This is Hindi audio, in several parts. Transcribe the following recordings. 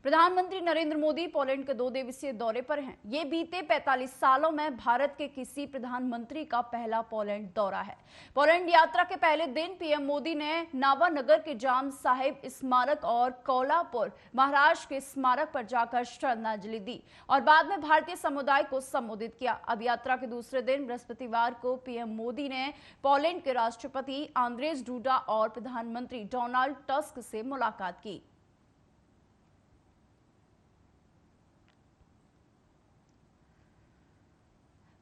प्रधानमंत्री नरेंद्र मोदी पोलैंड के 2 दिवसीय दौरे पर हैं। ये बीते 45 सालों में भारत के किसी प्रधानमंत्री का पहला पोलैंड दौरा है। पोलैंड यात्रा के पहले दिन पीएम मोदी ने नावानगर के जाम साहिब स्मारक और कोल्हापुर महाराष्ट्र के स्मारक पर जाकर श्रद्धांजलि दी और बाद में भारतीय समुदाय को संबोधित किया। अब यात्रा के दूसरे दिन बृहस्पतिवार को पीएम मोदी ने पोलैंड के राष्ट्रपति आंद्रेज डूडा और प्रधानमंत्री डोनाल्ड टस्क से मुलाकात की।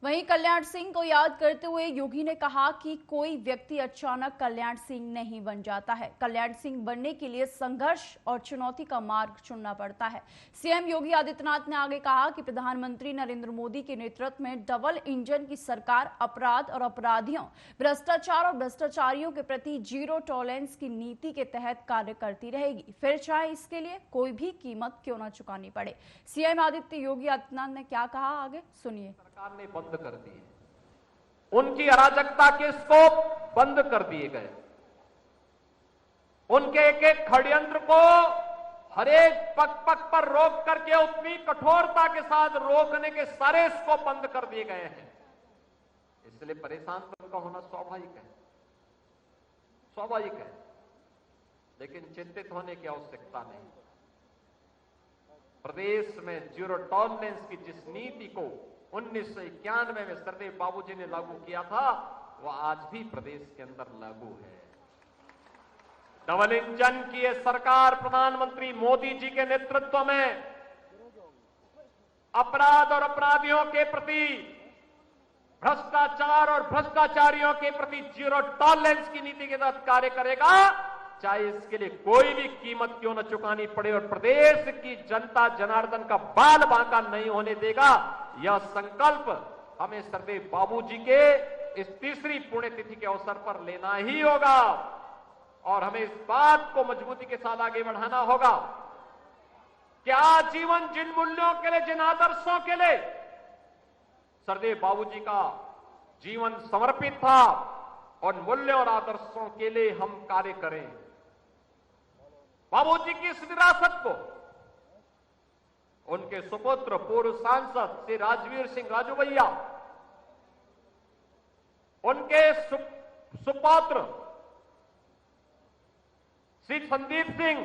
वहीं कल्याण सिंह को याद करते हुए योगी ने कहा कि कोई व्यक्ति अचानक कल्याण सिंह नहीं बन जाता है। कल्याण सिंह बनने के लिए संघर्ष और चुनौती का मार्ग चुनना पड़ता है। सीएम योगी आदित्यनाथ ने आगे कहा कि प्रधानमंत्री नरेंद्र मोदी के नेतृत्व में डबल इंजन की सरकार अपराध और अपराधियों, भ्रष्टाचार और भ्रष्टाचारियों के प्रति जीरो टॉलरेंस की नीति के तहत कार्य करती रहेगी, फिर चाहे इसके लिए कोई भी कीमत क्यों न चुकानी पड़े। सीएम योगी आदित्यनाथ ने क्या कहा, आगे सुनिए। सरकार ने बंद कर दिए, उनकी अराजकता के स्कोप बंद कर दिए गए, उनके एक एक षड्यंत्र को हर एक पग पग पर रोक करके उतनी कठोरता के साथ रोकने के सारे स्कोप बंद कर दिए गए हैं। इसलिए परेशान तो उनका होना स्वाभाविक है, लेकिन चिंतित होने की आवश्यकता नहीं। प्रदेश में जीरो टॉलरेंस की जिस नीति को 1991 में सरदेव बाबूजी ने लागू किया था, वह आज भी प्रदेश के अंदर लागू है। डबल इंजन की यह सरकार प्रधानमंत्री मोदी जी के नेतृत्व में अपराध और अपराधियों के प्रति, भ्रष्टाचार और भ्रष्टाचारियों के प्रति जीरो टॉलरेंस की नीति के तहत कार्य करेगा, चाहे इसके लिए कोई भी कीमत क्यों न चुकानी पड़े, और प्रदेश की जनता जनार्दन का बाल बांका नहीं होने देगा। यह संकल्प हमें सरदेव बाबूजी के इस तीसरी पुण्यतिथि के अवसर पर लेना ही होगा और हमें इस बात को मजबूती के साथ आगे बढ़ाना होगा कि आजीवन जिन मूल्यों के लिए, जिन आदर्शों के लिए सरदेव बाबूजी का जीवन समर्पित था, उन मूल्यों और आदर्शों के लिए हम कार्य करें। बाबूजी की इस विरासत को उनके सुपुत्र पूर्व सांसद श्री राजवीर सिंह राजू भैया, उनके सुपुत्र श्री संदीप सिंह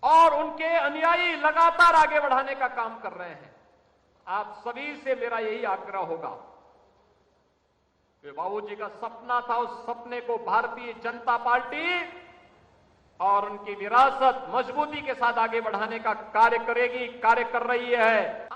और उनके अनुयायी लगातार आगे बढ़ाने का काम कर रहे हैं। आप सभी से मेरा यही आग्रह होगा कि बाबूजी का सपना था, उस सपने को भारतीय जनता पार्टी और उनकी विरासत मजबूती के साथ आगे बढ़ाने का कार्य करेगी, कार्य कर रही है।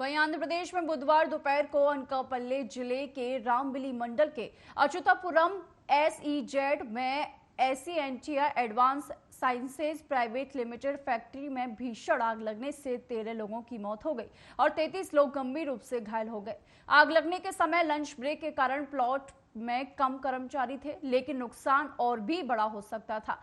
वहीं आंध्र प्रदेश में बुधवार दोपहर को अनकापल्ली जिले के रामबिली मंडल के अच्युतापुरम SEZ में Escientia advance sciences private limited factory में भीषण आग लगने से 13 लोगों की मौत हो गई और 33 लोग गंभीर रूप से घायल हो गए। आग लगने के समय लंच ब्रेक के कारण प्लॉट में कम कर्मचारी थे, लेकिन नुकसान और भी बड़ा हो सकता था।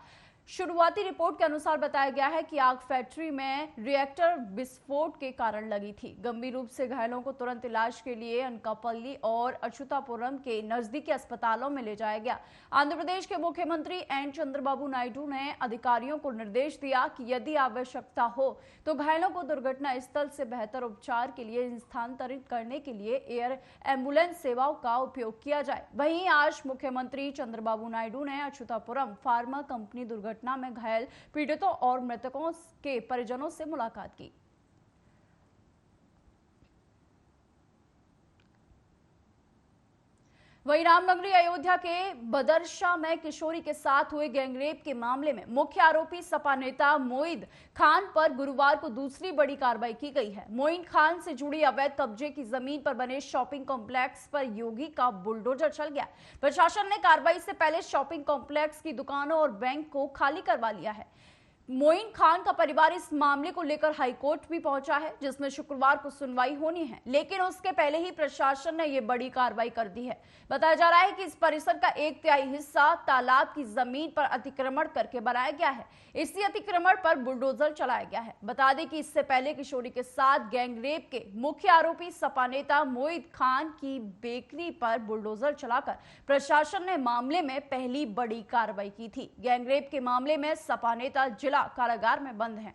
शुरुआती रिपोर्ट के अनुसार बताया गया है कि आग फैक्ट्री में रिएक्टर विस्फोट के कारण लगी थी। गंभीर रूप से घायलों को तुरंत इलाज के लिए अनकापल्ली और अच्युतापुरम के नजदीकी अस्पतालों में ले जाया गया। आंध्र प्रदेश के मुख्यमंत्री एन चंद्रबाबू नायडू ने अधिकारियों को निर्देश दिया कि यदि आवश्यकता हो तो घायलों को दुर्घटना स्थल से बेहतर उपचार के लिए स्थानांतरित करने के लिए एयर एम्बुलेंस सेवाओं का उपयोग किया जाए। वहीं आज मुख्यमंत्री चंद्रबाबू नायडू ने अच्युतापुरम फार्मा कंपनी दुर्घटना में घायल पीड़ितों और मृतकों के परिजनों से मुलाकात की। वहीं रामनगरी अयोध्या के बदरशाह में किशोरी के साथ हुए गैंगरेप के मामले में मुख्य आरोपी सपा नेता मोईन खान पर गुरुवार को दूसरी बड़ी कार्रवाई की गई है। मोईन खान से जुड़ी अवैध कब्जे की जमीन पर बने शॉपिंग कॉम्प्लेक्स पर योगी का बुलडोजर चल गया। प्रशासन ने कार्रवाई से पहले शॉपिंग कॉम्प्लेक्स की दुकानों और बैंक को खाली करवा लिया है। मोइन खान का परिवार इस मामले को लेकर हाईकोर्ट भी पहुंचा है, जिसमें शुक्रवार को सुनवाई होनी है, लेकिन उसके पहले ही प्रशासन ने यह बड़ी कार्रवाई कर दी है। बताया जा रहा है कि इस परिसर का 1/3 हिस्सा तालाब की जमीन पर अतिक्रमण करके बनाया गया है। इसी अतिक्रमण पर बुलडोजर चलाया गया है। बता दें कि इससे पहले किशोरी के साथ गैंगरेप के मुख्य आरोपी सपा नेता मोइन खान की बेकरी पर बुलडोजर चलाकर प्रशासन ने मामले में पहली बड़ी कार्रवाई की थी। गैंगरेप के मामले में सपा नेता जिला कारागार में बंद हैं।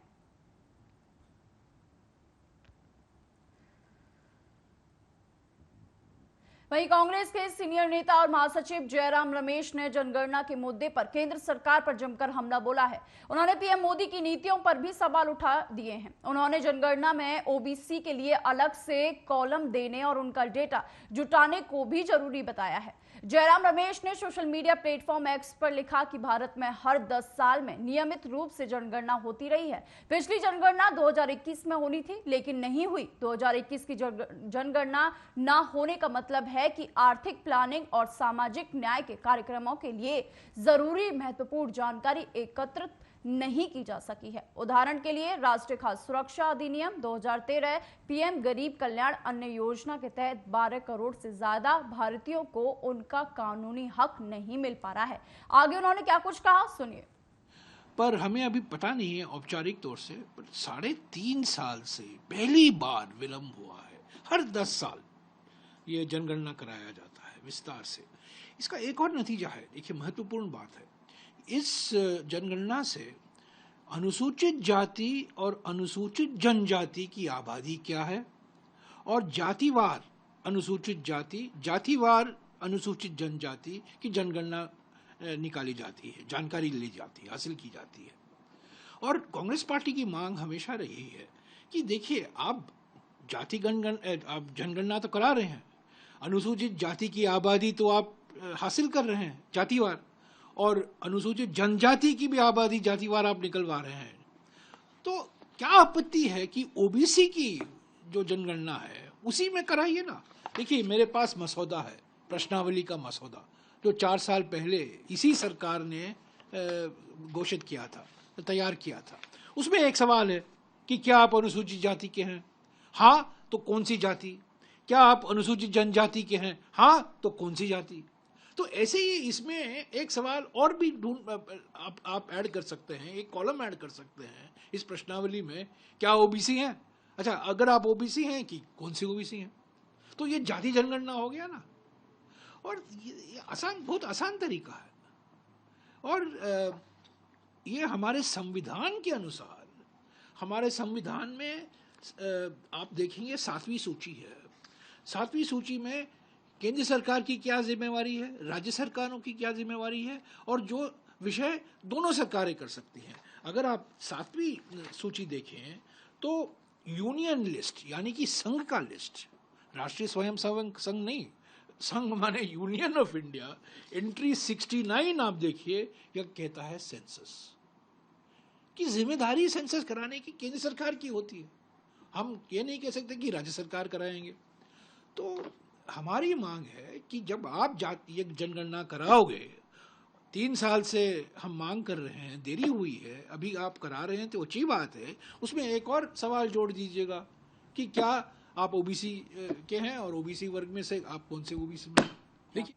वहीं कांग्रेस के सीनियर नेता और महासचिव जयराम रमेश ने जनगणना के मुद्दे पर केंद्र सरकार पर जमकर हमला बोला है। उन्होंने पीएम मोदी की नीतियों पर भी सवाल उठा दिए हैं। उन्होंने जनगणना में ओबीसी के लिए अलग से कॉलम देने और उनका डेटा जुटाने को भी जरूरी बताया है। जयराम रमेश ने सोशल मीडिया प्लेटफॉर्म एक्स पर लिखा कि भारत में हर 10 साल में नियमित रूप से जनगणना होती रही है। पिछली जनगणना 2021 में होनी थी, लेकिन नहीं हुई। 2021 की जनगणना ना होने का मतलब है कि आर्थिक प्लानिंग और सामाजिक न्याय के कार्यक्रमों के लिए जरूरी महत्वपूर्ण जानकारी एकत्रित नहीं की जा सकी है। उदाहरण के लिए राष्ट्रीय खाद्य सुरक्षा अधिनियम 2013, पीएम गरीब कल्याण अन्न योजना के तहत 12 करोड़ से ज्यादा भारतीयों को उनका कानूनी हक नहीं मिल पा रहा है। आगे उन्होंने क्या कुछ कहा, सुनिए। पर हमें अभी पता नहीं है औपचारिक तौर से, पर 3.5 साल से पहली बार विलंब हुआ है। हर 10 साल ये जनगणना कराया जाता है विस्तार से। इसका एक और नतीजा है, देखिए महत्वपूर्ण बात है, इस जनगणना से अनुसूचित जाति और अनुसूचित जनजाति की आबादी क्या है और जातिवार अनुसूचित जाति, जातिवार अनुसूचित जनजाति की जनगणना निकाली जाती है, जानकारी ली जाती है, हासिल की जाती है। और कांग्रेस पार्टी की मांग हमेशा रही है कि देखिए आप आप जनगणना तो करा रहे हैं, अनुसूचित जाति की आबादी तो आप हासिल कर रहे हैं जातिवार, और अनुसूचित जनजाति की भी आबादी जातिवार आप निकलवा रहे हैं, तो क्या आपत्ति है कि ओबीसी की जो जनगणना है उसी में कराइए ना। देखिए मेरे पास मसौदा है, प्रश्नावली का मसौदा, जो 4 साल पहले इसी सरकार ने घोषित किया था, तैयार किया था। उसमें एक सवाल है कि क्या आप अनुसूचित जाति के हैं, हाँ तो कौन सी जाति, क्या आप अनुसूचित जनजाति के हैं, हाँ तो कौन सी जाति। तो ऐसे ही इसमें एक सवाल और भी आप ऐड कर सकते हैं, एक कॉलम ऐड कर सकते हैं इस प्रश्नावली में, क्या ओबीसी हैं। अच्छा, अगर आप ओबीसी हैं कि कौन सी ओबीसी हैं, तो ये जाति जनगणना हो गया ना। और ये बहुत आसान तरीका है। और ये हमारे संविधान के अनुसार, हमारे संविधान में आप देखेंगे 7वीं सूची है। 7वीं सूची में केंद्र सरकार की क्या जिम्मेवारी है, राज्य सरकारों की क्या जिम्मेवारी है, और जो विषय दोनों सरकारें कर सकती हैं। अगर आप 7वीं सूची देखें तो यूनियन लिस्ट यानी कि संघ का लिस्ट, राष्ट्रीय स्वयंसेवक संघ नहीं, संघ माने यूनियन ऑफ इंडिया, एंट्री 69 आप देखिए, यह कहता है सेंसस की जिम्मेदारी सेंसस कराने की केंद्र सरकार की होती है। हम ये नहीं कह सकते कि राज्य सरकार कराएंगे। तो हमारी मांग है कि जब आप जातीय जनगणना कराओगे, 3 साल से हम मांग कर रहे हैं, देरी हुई है, अभी आप करा रहे हैं तो अच्छी बात है, उसमें एक और सवाल जोड़ दीजिएगा कि क्या आप ओबीसी के हैं और ओबीसी वर्ग में से आप कौन से ओबीसी में। देखिए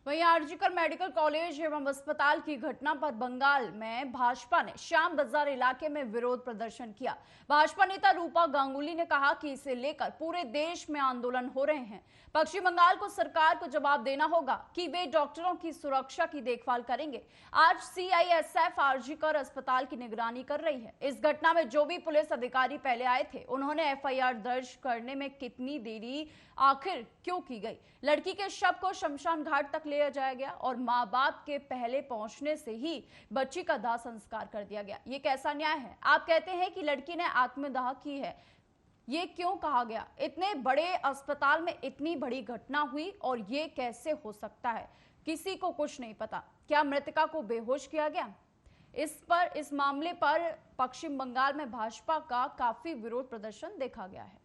वहीं आरजीकर मेडिकल कॉलेज एवं अस्पताल की घटना पर बंगाल में भाजपा ने श्याम बाजार इलाके में विरोध प्रदर्शन किया। भाजपा नेता रूपा गांगुली ने कहा कि इसे लेकर पूरे देश में आंदोलन हो रहे हैं। पश्चिम बंगाल को सरकार को जवाब देना होगा कि वे डॉक्टरों की सुरक्षा की देखभाल करेंगे। आज सीआईएसएफ आरजीकर अस्पताल की निगरानी कर रही है। इस घटना में जो भी पुलिस अधिकारी पहले आए थे, उन्होंने एफआईआर दर्ज करने में कितनी देरी आखिर क्यों की गई। लड़की के शव को शमशान घाट तक ले जाया गया और माँ बाप के पहले पहुंचने से ही बच्ची का दाह संस्कार कर दिया गया। ये कैसा न्याय है। आप कहते हैं कि लड़की ने आत्मदाह की है, ये क्यों कहा गया। इतने बड़े अस्पताल में इतनी बड़ी घटना हुई और ये कैसे हो सकता है, किसी को कुछ नहीं पता। क्या मृतका को बेहोश किया गया। इस मामले पर पश्चिम बंगाल में भाजपा का काफी विरोध प्रदर्शन देखा गया है।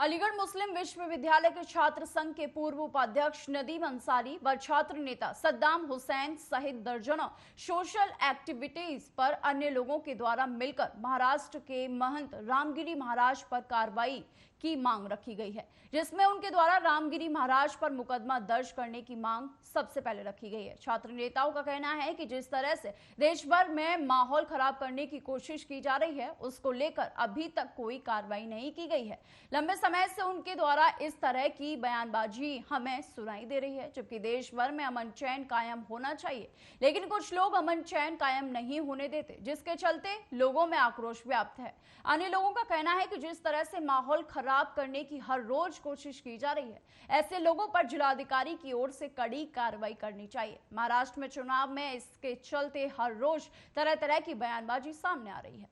अलीगढ़ मुस्लिम विश्वविद्यालय के छात्र संघ के पूर्व उपाध्यक्ष नदीम अंसारी व छात्र नेता सद्दाम हुसैन सहित दर्जनों सोशल एक्टिविटीज पर अन्य लोगों के द्वारा मिलकर महाराष्ट्र के महंत रामगिरी महाराज पर कार्रवाई की मांग रखी गई है, जिसमें उनके द्वारा रामगिरी महाराज पर मुकदमा दर्ज करने की मांग सबसे पहले रखी गई है। छात्र नेताओं का कहना है कि जिस तरह से देश भर में माहौल खराब करने की कोशिश की जा रही है, उसको लेकर अभी तक कोई कार्रवाई नहीं की गई है। लंबे समय से उनके द्वारा इस तरह की बयानबाजी हमें सुनाई दे रही है, जबकि देश भर में अमन चैन कायम होना चाहिए, लेकिन कुछ लोग अमन चैन कायम नहीं होने देते, जिसके चलते लोगों में आक्रोश व्याप्त है। अन्य लोगों का कहना है कि जिस तरह से माहौल खराब करने की हर रोज कोशिश की जा रही है, ऐसे लोगों पर जिलाधिकारी की ओर से कड़ी कार्रवाई करनी चाहिए। महाराष्ट्र में चुनाव में इसके चलते हर रोज तरह तरह की बयानबाजी सामने आ रही है।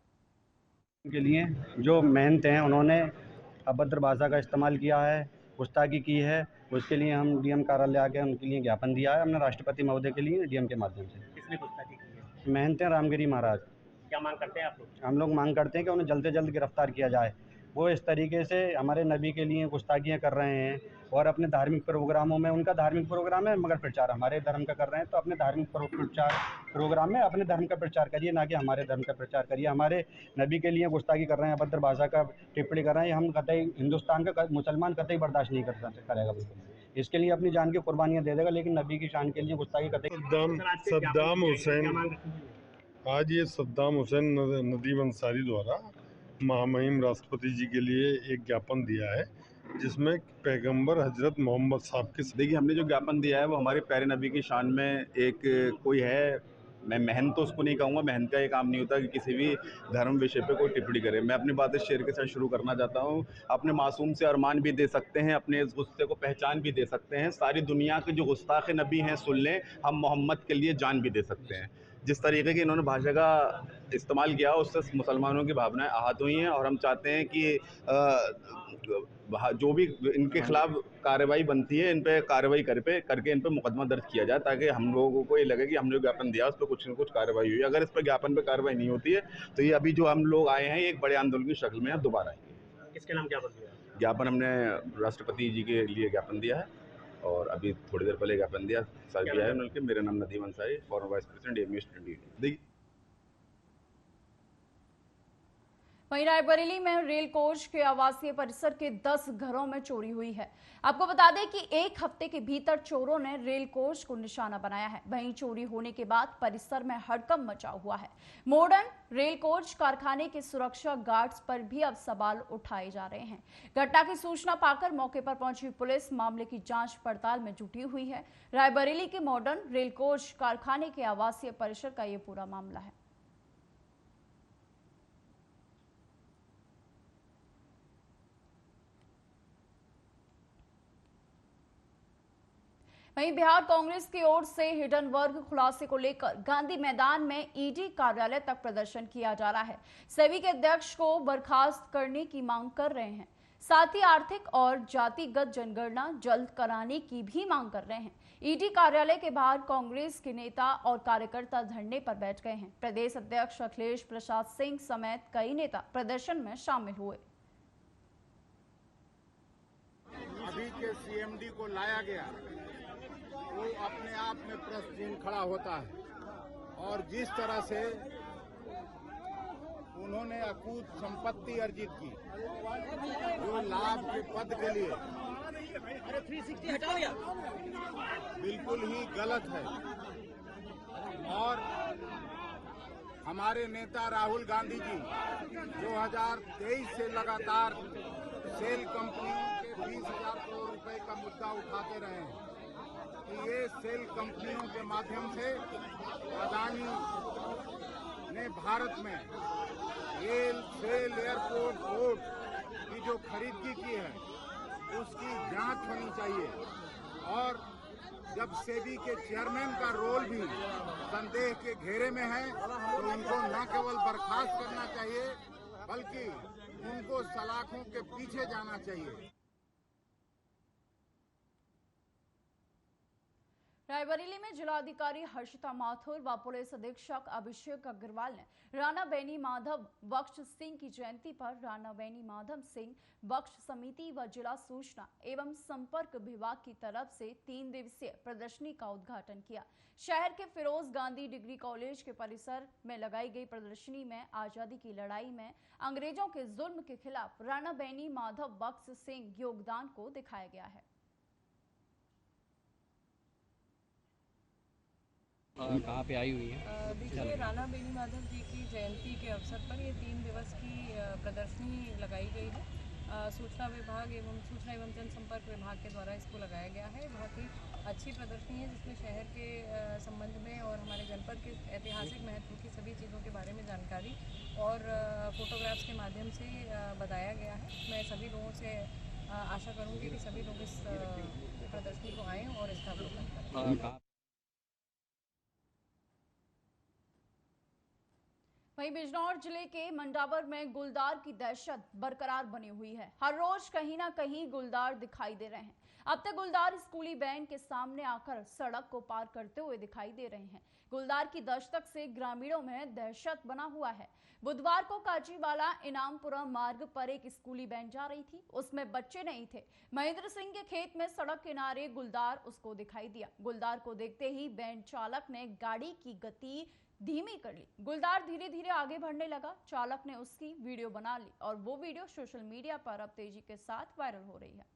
के लिए जो मेहनत हैं, उन्होंने अभद्र भाषा का इस्तेमाल किया है, गुस्ताखी की है, उसके लिए हम डीएम कार्यालय आके उनके लिए ज्ञापन दिया है हमने राष्ट्रपति महोदय के लिए डीएम के माध्यम से। किसने गुस्ताखी की है? मेहनत हैं रामगिरी महाराज। क्या मांग करते हैं आप लोग? हम लोग मांग करते हैं कि उन्हें जल्द से जल्द गिरफ्तार किया जाए। वो इस तरीके से हमारे नबी के लिए गुस्ताखियाँ कर रहे हैं और अपने धार्मिक प्रोग्रामों में, उनका धार्मिक प्रोग्राम है मगर प्रचार हमारे धर्म का कर रहे हैं, तो अपने धार्मिक प्रोग्राम में अपने धर्म का प्रचार करिए, ना कि हमारे धर्म का प्रचार करिए। हमारे नबी के लिए गुस्ताखी कर रहे हैं, अभद्र भाषा का टिप्पणी कर रहे हैं, हम कतई हिंदुस्तान का मुसलमान कतई बर्दाश्त नहीं करेगा। बिल्कुल इसके लिए अपनी जान की कुर्बानियाँ दे देगा, लेकिन नबी की शान के लिए गुस्ताखी कतई। सद्दाम हुसैन, आज ये सद्दाम हुसैन नदीम अंसारी द्वारा महामहिम राष्ट्रपति जी के लिए एक ज्ञापन दिया है, जिसमें पैगंबर हजरत मोहम्मद साहब के। देखिए, हमने जो ज्ञापन दिया है वो हमारे प्यारे नबी की शान में एक कोई है, मैं मेहनत तो उसको नहीं कहूँगा, मेहनत का ये काम नहीं होता कि किसी भी धर्म विषय पे कोई टिप्पणी करे। मैं अपनी बात इस शेर के साथ शुरू करना चाहता हूँ। अपने मासूम से अरमान भी दे सकते हैं, अपने इस गुस्से को पहचान भी दे सकते हैं। सारी दुनिया के जो गुस्ताख नबी हैं सुन लें, हम मोहम्मद के लिए जान भी दे सकते हैं। जिस तरीके की इन्होंने भाषा का इस्तेमाल किया उससे मुसलमानों की भावनाएं आहत हुई हैं और हम चाहते हैं कि जो भी इनके खिलाफ कार्रवाई बनती है, इन पे कार्रवाई करके इन पे मुकदमा दर्ज किया जाए, ताकि हम लोगों को ये लगे कि हमने जो ज्ञापन दिया उस पर कुछ न कुछ कार्रवाई हुई। अगर इस पर ज्ञापन पे कार्रवाई नहीं होती है तो ये अभी जो हम लोग आए हैं एक बड़े आंदोलन की शक्ल में दोबारा आएंगे। किसके नाम ज्ञापन दिया? ज्ञापन हमने राष्ट्रपति जी के लिए ज्ञापन दिया है और अभी थोड़ी देर पहले ज्ञापन दिया है उनके। मेरा नाम Nadeem Ansari, farmer vice president MU student. वहीं रायबरेली में रेल कोच के आवासीय परिसर के 10 घरों में चोरी हुई है। आपको बता दें कि एक हफ्ते के भीतर चोरों ने रेल कोच को निशाना बनाया है। वहीं चोरी होने के बाद परिसर में हड़कंप मचा हुआ है। मॉडर्न रेल कोच कारखाने के सुरक्षा गार्ड्स पर भी अब सवाल उठाए जा रहे हैं। घटना की सूचना पाकर मौके पर पहुंची पुलिस मामले की जांच पड़ताल में जुटी हुई है। रायबरेली के मॉडर्न रेल कोच कारखाने के आवासीय परिसर का ये पूरा मामला है। वहीं बिहार कांग्रेस की ओर से हिडन वर्ग खुलासे को लेकर गांधी मैदान में ईडी कार्यालय तक प्रदर्शन किया जा रहा है। सेबी के अध्यक्ष को बर्खास्त करने की मांग कर रहे हैं, साथ ही आर्थिक और जातिगत जनगणना जल्द कराने की भी मांग कर रहे हैं। ईडी कार्यालय के बाहर कांग्रेस के नेता और कार्यकर्ता धरने पर बैठ गए हैं। प्रदेश अध्यक्ष अखिलेश प्रसाद सिंह समेत कई नेता प्रदर्शन में शामिल हुए। अभी के सीएमडी को लाया गया, वो अपने आप में प्रश्न चिन्ह खड़ा होता है और जिस तरह से उन्होंने अकूत संपत्ति अर्जित की, जो लाभ के पद के लिए बिल्कुल ही गलत है। और हमारे नेता राहुल गांधी जी 2023 से लगातार सेल कंपनियों के 20,000 करोड़ रुपए का मुद्दा उठाते रहे हैं कि ये सेल कंपनियों के माध्यम से अदानी ने भारत में रेल, सेल, एयरपोर्ट, पोर्ट की जो खरीदगी की है उसकी जांच होनी चाहिए। और जब सेबी के चेयरमैन का रोल भी संदेह के घेरे में है तो उनको न केवल बर्खास्त करना चाहिए बल्कि उनको सलाखों के पीछे जाना चाहिए। रायबरेली में जिलाधिकारी हर्षिता माथुर व पुलिस अधीक्षक अभिषेक अग्रवाल ने राणा बेनी माधव बख्श सिंह की जयंती पर राणा बेनी माधव सिंह बख्श समिति व जिला सूचना एवं संपर्क विभाग की तरफ से 3 दिवसीय प्रदर्शनी का उद्घाटन किया। शहर के फिरोज गांधी डिग्री कॉलेज के परिसर में लगाई गई प्रदर्शनी में आजादी की लड़ाई में अंग्रेजों के जुल्म के खिलाफ राणा बेनी माधव बख्श सिंह योगदान को दिखाया गया है। कहाँ पे आई हुई है? देखिए, राणा बेनी माधव जी की जयंती के अवसर पर ये 3 दिवस की प्रदर्शनी लगाई गई है। सूचना विभाग एवं सूचना एवं जनसंपर्क विभाग के द्वारा इसको लगाया गया है। बहुत ही अच्छी प्रदर्शनी है जिसमें शहर के संबंध में और हमारे जनपद के ऐतिहासिक महत्व की सभी चीज़ों के बारे में जानकारी और फोटोग्राफ्स के माध्यम से बताया गया है। मैं सभी लोगों से आशा करूँगी कि सभी लोग इस प्रदर्शनी को आएँ और इसका अवलोकन करें। वहीं बिजनौर जिले के मंडावर में गुलदार की दहशत बरकरार बनी हुई है। हर रोज कहीं ना कहीं गुलदार दिखाई दे रहे हैं। अब तक गुलदार स्कूली वैन के सामने आकर सड़क को पार करते हुए दिखाई दे रहे हैं। गुलदार की दस्तक से ग्रामीणों में दहशत बना हुआ है। बुधवार को काजीवाला इनामपुरा मार्ग पर एक स्कूली वैन जा रही थी। उसमें बच्चे नहीं थे। महेंद्र सिंह के खेत में सड़क किनारे गुलदार उसको दिखाई दिया। गुलदार को देखते ही वैन चालक ने गाड़ी की गति धीमी कर ली। गुलदार धीरे धीरे आगे बढ़ने लगा। चालक ने उसकी वीडियो बना ली और वो वीडियो सोशल मीडिया पर अब तेजी के साथ वायरल हो रही है।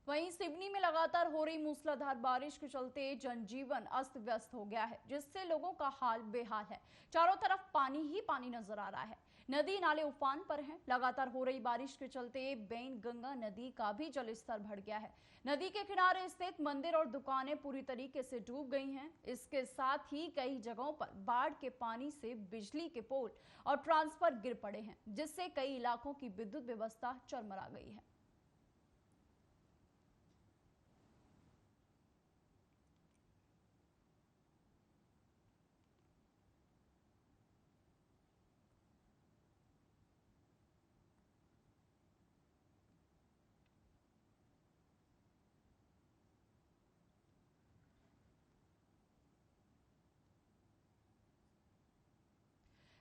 वहीं सिवनी में लगातार हो रही मूसलाधार बारिश के चलते जनजीवन अस्त व्यस्त हो गया है, जिससे लोगों का हाल बेहाल है। चारों तरफ पानी ही पानी नजर आ रहा है। नदी नाले उफान पर हैं। लगातार हो रही बारिश के चलते बैन गंगा नदी का भी जलस्तर बढ़ गया है। नदी के किनारे स्थित मंदिर और दुकानें पूरी तरीके से डूब गई हैं। इसके साथ ही कई जगहों पर बाढ़ के पानी से बिजली के पोल और ट्रांसफर गिर पड़े हैं, जिससे कई इलाकों की विद्युत व्यवस्था चरमरा गई है।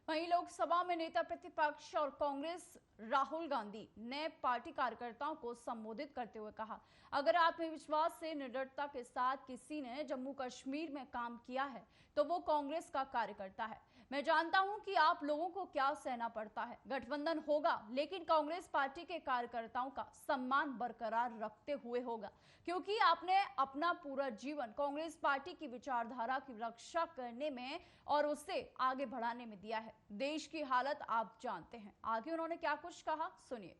वहीं लोकसभा में नेता प्रतिपक्ष और कांग्रेस राहुल गांधी ने पार्टी कार्यकर्ताओं को संबोधित करते हुए कहा, अगर आत्मविश्वास से निडरता के साथ किसी ने जम्मू कश्मीर में काम किया है तो वो कांग्रेस का कार्यकर्ता है। मैं जानता हूं कि आप लोगों को क्या सहना पड़ता है। गठबंधन होगा लेकिन कांग्रेस पार्टी के कार्यकर्ताओं का सम्मान बरकरार रखते हुए होगा, क्योंकि आपने अपना पूरा जीवन कांग्रेस पार्टी की विचारधारा की रक्षा करने में और उसे आगे बढ़ाने में दिया है। देश की हालत आप जानते हैं। आगे उन्होंने क्या कुछ कहा, सुनिए।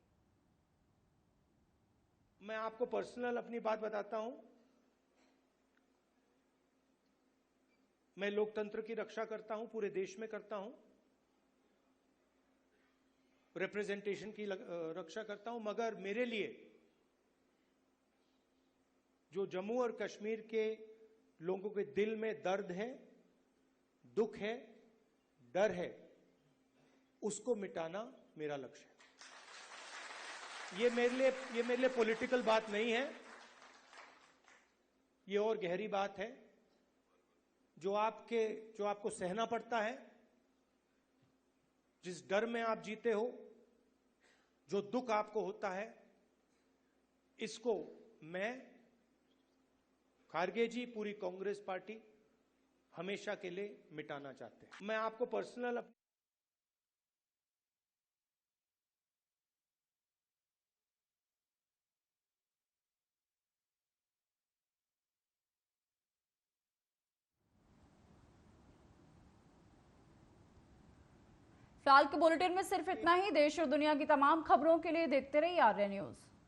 मैं आपको पर्सनल अपनी बात बताता हूं। मैं लोकतंत्र की रक्षा करता हूं, पूरे देश में करता हूं, रिप्रेजेंटेशन की रक्षा करता हूं, मगर मेरे लिए जो जम्मू और कश्मीर के लोगों के दिल में दर्द है, दुख है, डर है, उसको मिटाना मेरा लक्ष्य है। ये मेरे लिए पॉलिटिकल बात नहीं है, ये और गहरी बात है। जो आपको सहना पड़ता है, जिस डर में आप जीते हो, जो दुख आपको होता है, इसको मैं, खारगे जी, पूरी कांग्रेस पार्टी हमेशा के लिए मिटाना चाहते हैं। मैं आपको पर्सनल फिलहाल के बुलेटिन में सिर्फ इतना ही। देश और दुनिया की तमाम खबरों के लिए देखते रहिए आर्या न्यूज।